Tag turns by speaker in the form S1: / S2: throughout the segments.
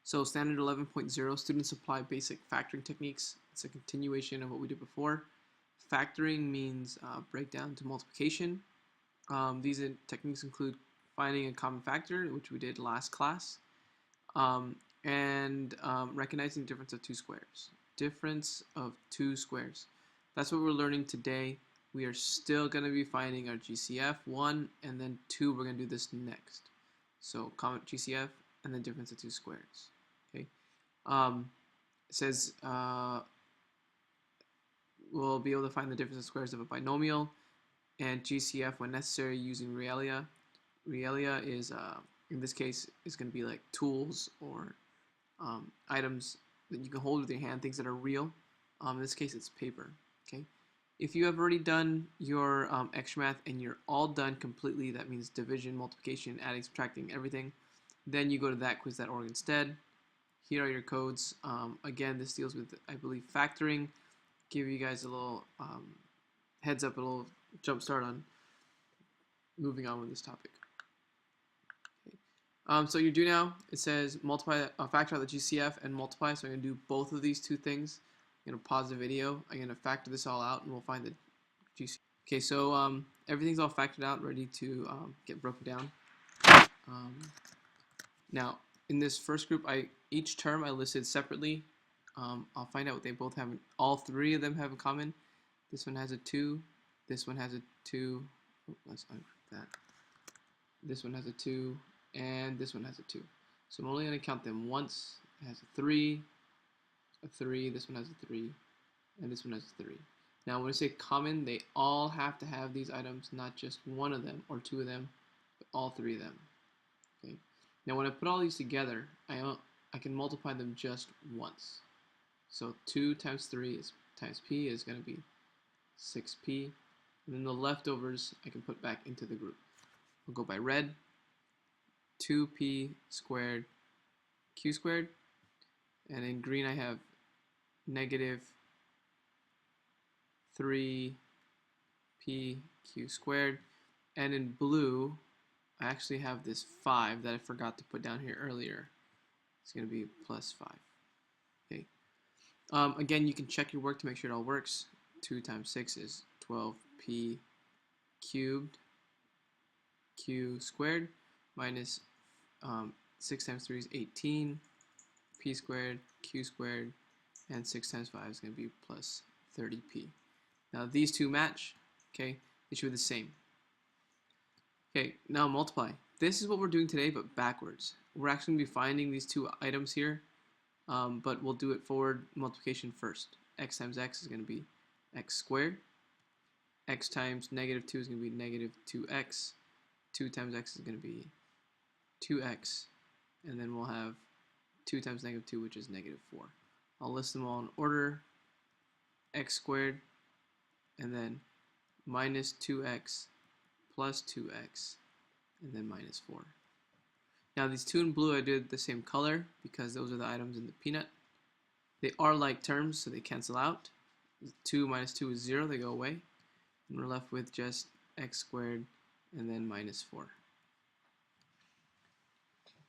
S1: So standard 11.0, students apply basic factoring techniques. It's a continuation of what we did before. Factoring means breakdown to multiplication. These techniques include finding a common factor, which we did last class, and recognizing the difference of two squares. Difference of two squares. That's what we're learning today. We are still going to be finding our GCF, 1, and then 2, we're going to do this next. So common GCF and then difference of two squares. Okay. It says we'll be able to find the difference of squares of a binomial and GCF when necessary using realia. Realia is, in this case, is going to be like tools or items that you can hold with your hand, things that are real. In this case, it's paper. Okay. If you have already done your extra math and you're all done completely, that means division, multiplication, adding, subtracting, everything, then you go to thatquiz.org instead. Here are your codes. Again, this deals with, I believe, factoring. Give you guys a little heads up, a little jump start on moving on with this topic. Okay. So you do now, it says multiply, factor out the GCF and multiply. So I'm going to do both of these two things. I'm going to pause the video. I'm going to factor this all out and we'll find the GCF. Okay, so everything's all factored out, ready to get broken down. Now, in this first group, each term I listed separately. I'll find out what they both have. All three of them have in common. This one has a 2. This one has a 2. Oh, let's ungroup that. This one has a 2, and this one has a 2. So I'm only going to count them once. It has a 3, a 3. This one has a 3, and this one has a 3. Now, when I say common, they all have to have these items, not just one of them or two of them, but all three of them. Okay. Now, when I put all these together, I can multiply them just once. So 2 times 3 times p is going to be 6p. And then the leftovers I can put back into the group. We'll go by red. 2p squared q squared. And in green I have negative 3p q squared. And in blue I actually have this 5 that I forgot to put down here earlier. It's going to be plus 5. Okay. Again, you can check your work to make sure it all works. 2 times 6 is 12p cubed q squared minus 6 times 3 is 18 p squared q squared, and 6 times 5 is going to be plus 30p. Now these two match. Okay, they should be the same. Okay, now multiply. This is what we're doing today, but backwards. We're actually going to be finding these two items here, but we'll do it forward multiplication first. X times x is going to be x squared. X times negative 2 is going to be negative 2x. 2 times x is going to be 2x. And then we'll have 2 times negative 2, which is negative 4. I'll list them all in order. X squared, and then minus 2x plus 2x, and then minus 4. Now these two in blue I did the same color because those are the items in the peanut. They are like terms, so they cancel out. 2 minus 2 is 0, they go away. And we're left with just x squared and then minus 4.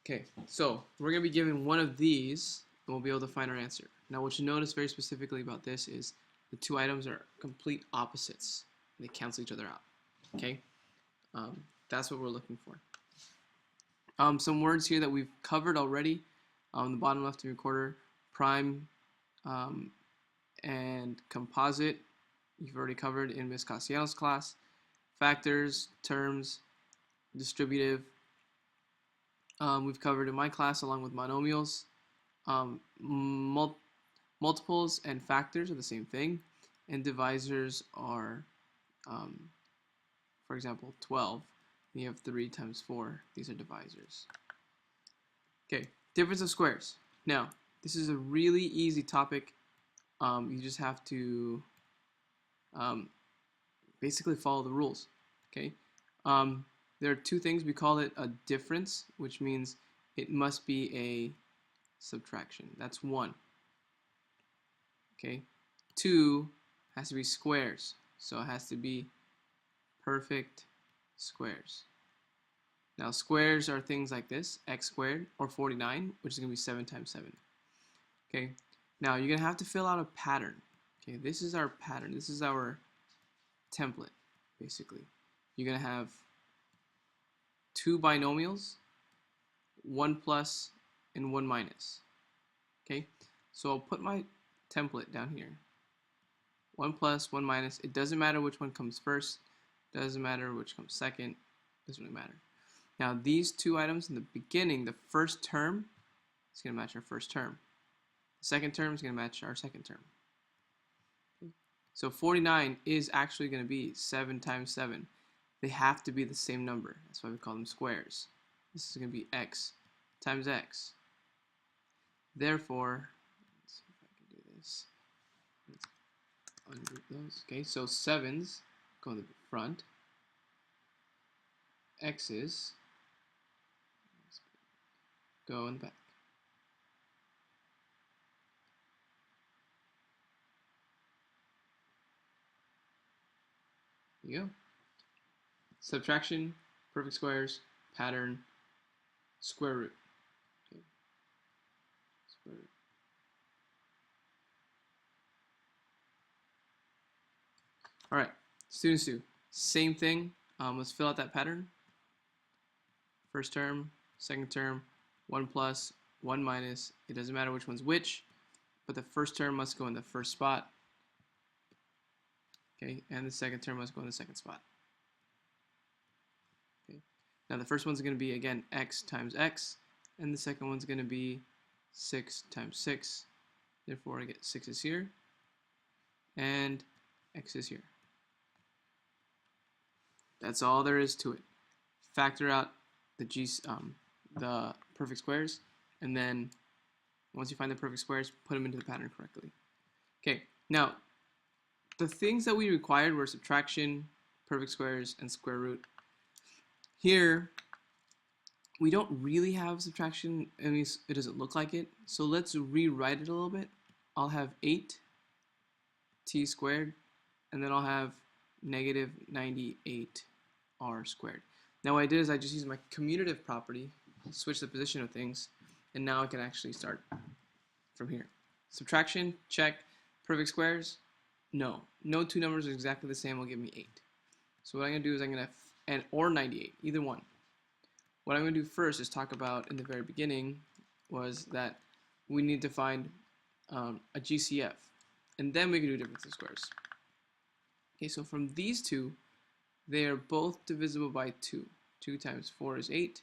S1: Okay, so we're going to be given one of these and we'll be able to find our answer. Now what you notice very specifically about this is the two items are complete opposites. They cancel each other out. Okay, that's what we're looking for. Some words here that we've covered already. On the bottom left of your quarter, prime and composite, you've already covered in Ms. Castellanos' class. Factors, terms, distributive, we've covered in my class along with monomials. Multiples and factors are the same thing, and divisors are, for example, 12. You have 3 times 4. These are divisors. Okay, difference of squares. Now, this is a really easy topic. You just have to basically follow the rules. Okay. There are two things. We call it a difference, which means it must be a subtraction. That's 1. Okay. 2 has to be squares, so it has to be perfect squares. Now squares are things like this, x squared, or 49, which is going to be 7 times 7. Okay, now you're going to have to fill out a pattern. Okay, this is our pattern. This is our template, basically. You're going to have two binomials, one plus and one minus. Okay, so I'll put my template down here. 1 plus, 1 minus. It doesn't matter which one comes first. Doesn't matter which comes second. Doesn't really matter. Now these two items in the beginning, the first term is going to match our first term. The second term is going to match our second term. Okay. So 49 is actually going to be 7 times 7. They have to be the same number. That's why we call them squares. This is going to be x times x. Therefore, let's see if I can do this. Let's ungroup those. Okay, so 7's go in the front. X's go in the back. There you go. Subtraction, perfect squares, pattern, square root. Okay. Square root. All right, students do. Same thing. Let's fill out that pattern. First term, second term, 1 plus, 1 minus. It doesn't matter which one's which, but the first term must go in the first spot. Okay, and the second term must go in the second spot. Okay. Now the first one's going to be, again, x times x, and the second one's going to be 6 times 6. Therefore, I get 6 is here, and x is here. That's all there is to it. Factor out the perfect squares, and then once you find the perfect squares, put them into the pattern correctly. Okay, now the things that we required were subtraction, perfect squares, and square root. Here, we don't really have subtraction, at least it doesn't look like it, so let's rewrite it a little bit. I'll have 8t squared, and then I'll have negative 98r squared. Now what I did is I just used my commutative property, switch the position of things, and now I can actually start from here. Subtraction, check. Perfect squares, no. No two numbers are exactly the same will give me 8. So what I'm going to do is I'm going to, or 98, either one. What I'm going to do first is talk about, in the very beginning, was that we need to find a GCF, and then we can do difference of squares. Okay, so from these two, they are both divisible by 2. 2 times 4 is 8,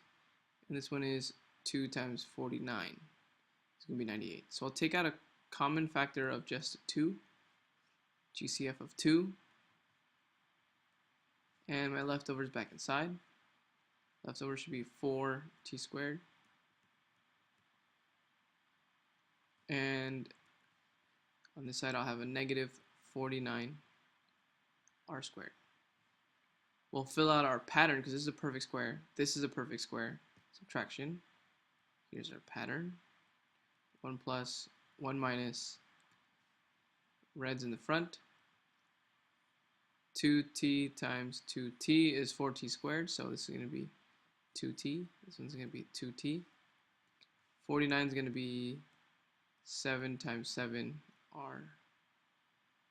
S1: and this one is 2 times 49. It's going to be 98. So I'll take out a common factor of just 2, GCF of 2, and my leftovers back inside. Leftover should be 4t squared, and on this side I'll have a negative 49r squared. We'll fill out our pattern because this is a perfect square. This is a perfect square. Subtraction. Here's our pattern. 1 plus, 1 minus. Red's in the front. 2t times 2t is 4t squared, so this is going to be 2t. This one's going to be 2t. 49 is going to be 7 times 7r.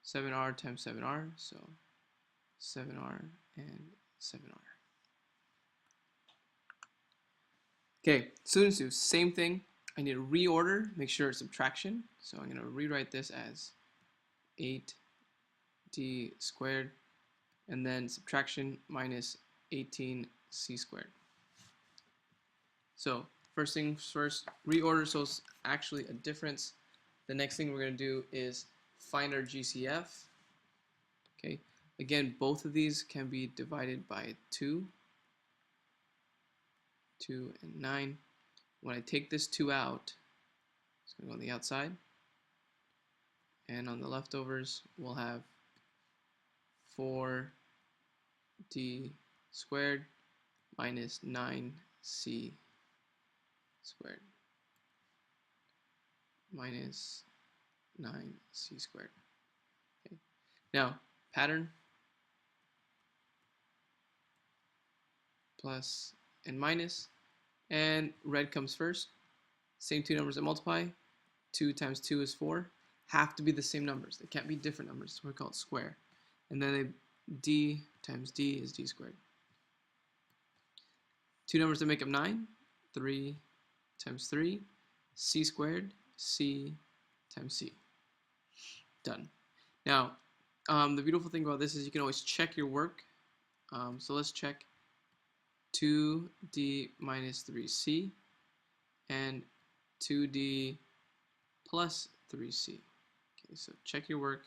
S1: 7r times 7r, so 7r and 7r. Okay, students do same thing. I need to reorder, make sure it's subtraction. So I'm going to rewrite this as 8d squared, and then subtraction minus 18c squared. So first things first, reorder, so it's actually a difference. The next thing we're going to do is find our GCF. Okay, again, both of these can be divided by 2. 2 and 9. When I take this 2 out, it's going to go on the outside. And on the leftovers, we'll have 4d squared minus 9c squared minus 9c squared. Okay. Now, pattern plus and minus, and red comes first. Same two numbers that multiply. 2 times 2 is 4. Have to be the same numbers. They can't be different numbers. So we call it square. And then d times d is d squared. Two numbers that make up 9. 3 times 3. C squared. C times c. Done. Now, the beautiful thing about this is you can always check your work. So let's check 2d minus 3c and 2d plus 3c. Okay, so check your work.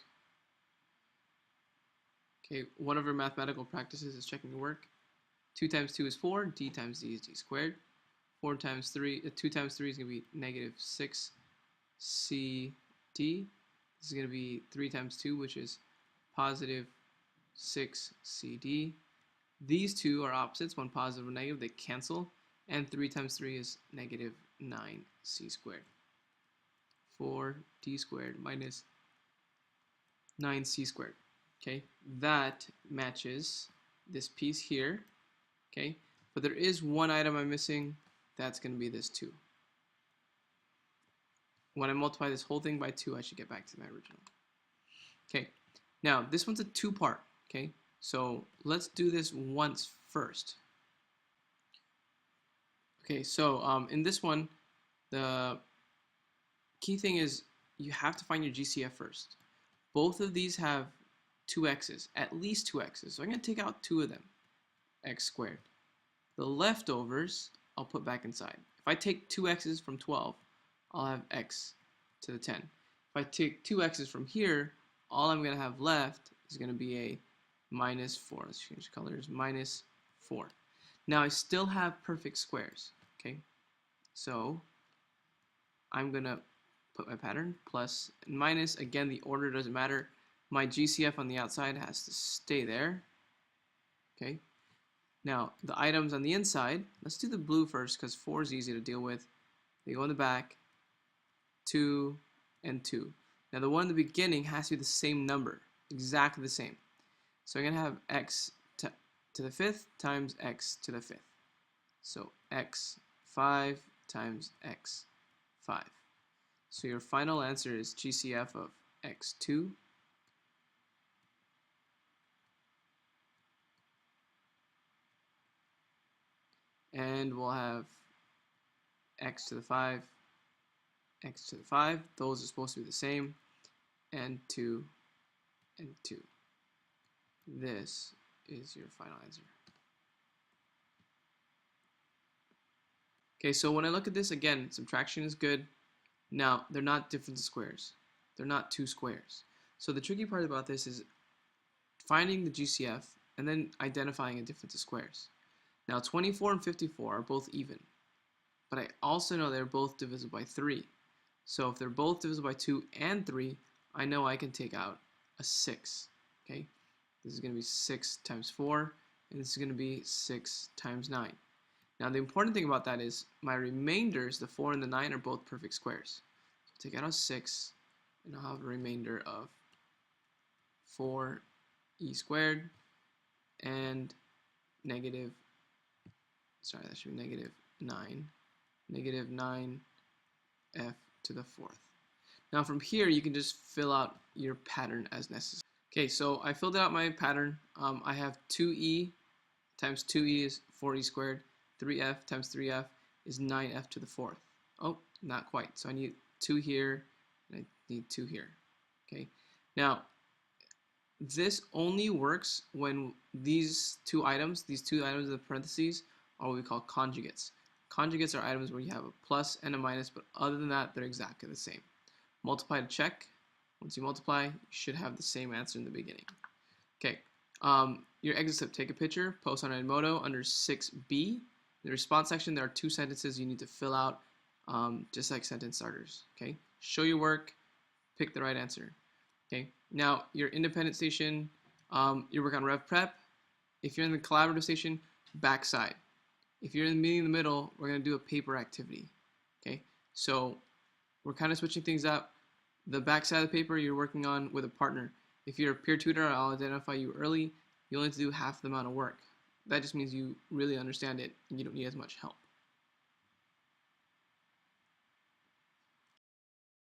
S1: Okay, one of our mathematical practices is checking your work. 2 times 2 is 4, d times d is d squared. 4 times 3, 2 times 3 is going to be negative 6 cd. This is going to be 3 times 2, which is positive 6 cd. These two are opposites, one positive and negative, they cancel, and 3 times 3 is negative 9c squared. 4d squared minus 9c squared. Okay, that matches this piece here. Okay, but there is one item I'm missing. That's going to be this 2. When I multiply this whole thing by 2, I should get back to my original. Okay, now this one's a 2-part. Okay, so let's do this once first. Okay, so in this one, the key thing is you have to find your GCF first. Both of these have 2 x's, at least 2 x's. So I'm going to take out 2 of them, x squared. The leftovers, I'll put back inside. If I take 2 x's from 12, I'll have x to the 10. If I take 2 x's from here, all I'm going to have left is going to be a minus 4. Let's change colors, minus 4. Now I still have perfect squares, okay? So I'm going to put my pattern, plus and minus. Again, the order doesn't matter. My GCF on the outside has to stay there, okay? Now, the items on the inside, let's do the blue first because 4 is easy to deal with. They go in the back, 2 and 2. Now, the one in the beginning has to be the same number, exactly the same. So I'm going to have x to the 5th times x to the 5th. So x 5 times x 5. So your final answer is GCF of x2 and we'll have x to the 5, x to the 5. Those are supposed to be the same, and 2 and 2. This is your final answer. Okay, so when I look at this again, subtraction is good. Now, they're not different squares. They're not 2 squares. So the tricky part about this is finding the GCF and then identifying a difference of squares. Now 24 and 54 are both even, but I also know they're both divisible by 3. So if they're both divisible by 2 and 3, I know I can take out a 6. Okay, this is going to be 6 times 4, and this is going to be 6 times 9. Now the important thing about that is my remainders, the 4 and the 9, are both perfect squares. So take out a 6, and I'll have a remainder of 4e squared and negative, sorry, that should be negative 9, negative 9f to the 4th. Now from here you can just fill out your pattern as necessary. Okay, so I filled out my pattern. I have 2e times 2e is 4e squared. 3f times 3f is 9f to the 4th. Oh, not quite. So I need 2 here, and I need 2 here. Okay. Now, this only works when these two items in the parentheses, are what we call conjugates. Conjugates are items where you have a plus and a minus, but other than that, they're exactly the same. Multiply to check. Once you multiply, you should have the same answer in the beginning. Okay. Your exit step, take a picture, post on Edmodo under 6b. In the response section, there are 2 sentences you need to fill out, just like sentence starters. Okay, show your work, pick the right answer. Okay, now your independent station, you work on Rev Prep. If you're in the collaborative station, backside. If you're in the meeting in the middle, we're going to do a paper activity. Okay, so we're kind of switching things up. The backside of the paper you're working on with a partner. If you're a peer tutor, I'll identify you early. You only have to do half the amount of work. that just means you really understand it and you don't need as much help.